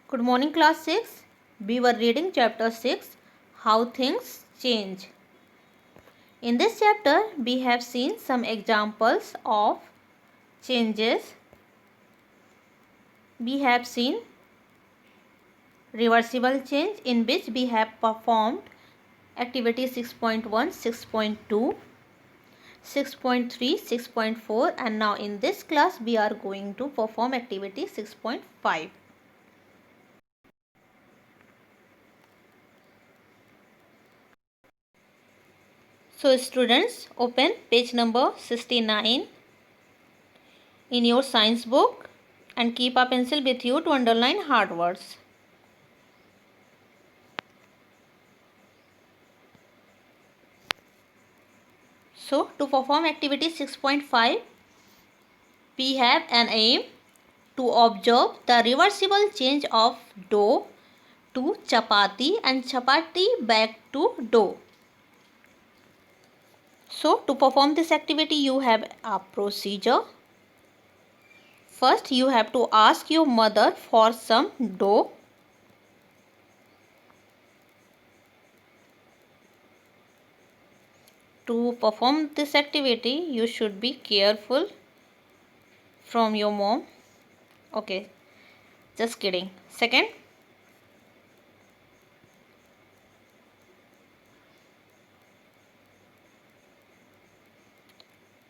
Good morning class 6. We were reading chapter 6, How Things Change. In this chapter we have seen some examples of changes. We have seen reversible change, in which we have performed activity 6.1, 6.2, 6.3, 6.4, and now in this class we are going to perform activity 6.5. So students, open page number 69 in your science book and keep a pencil with you to underline hard words. So to perform activity 6.5, we have an aim to observe the reversible change of dough to chapati and chapati back to dough. So to perform this activity you have a procedure. First you have to ask your mother for some dough. To perform this activity you should be careful from your mom. Okay, just kidding. Second,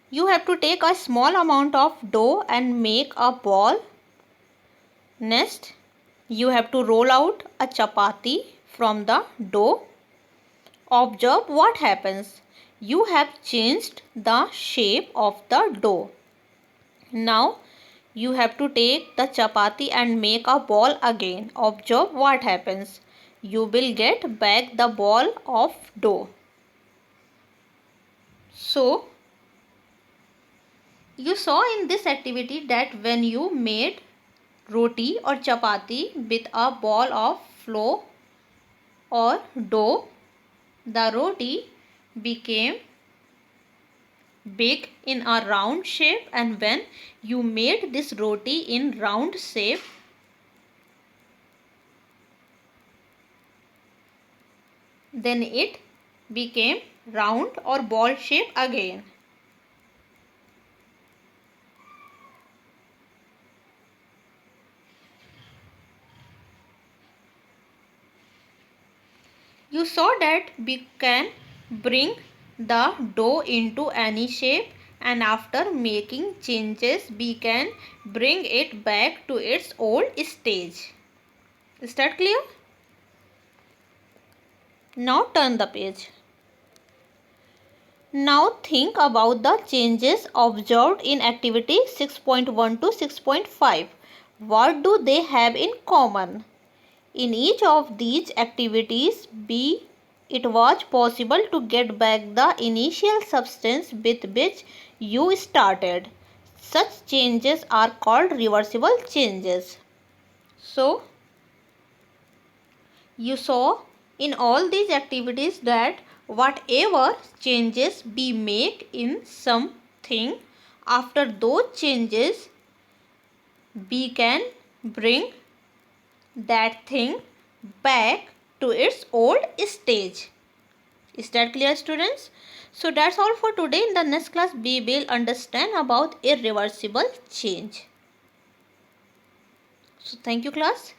you have to take a small amount of dough and make a ball. Next, you have to roll out a chapati from the dough. Observe what happens. You have changed the shape of the dough. Now, you have to take the chapati and make a ball again. Observe what happens. You will get back the ball of dough. So, you saw in this activity that when you made roti or chapati with a ball of flour or dough, the roti became big in a round shape, and when you made this roti in round shape, then it became round or ball shape again. You saw that we can bring the dough into any shape, and after making changes we can bring it back to its old stage. Is that clear? Now turn the page. Now think about the changes observed in activity 6.1 to 6.5. What do they have in common? In each of these activities, it was possible to get back the initial substance with which you started. Such changes are called reversible changes. So, you saw in all these activities that whatever changes we make in something, after those changes we can bring that thing back to its old stage. Is that clear, students? So that's all for today. In the next class we will understand about irreversible change. So thank you, class.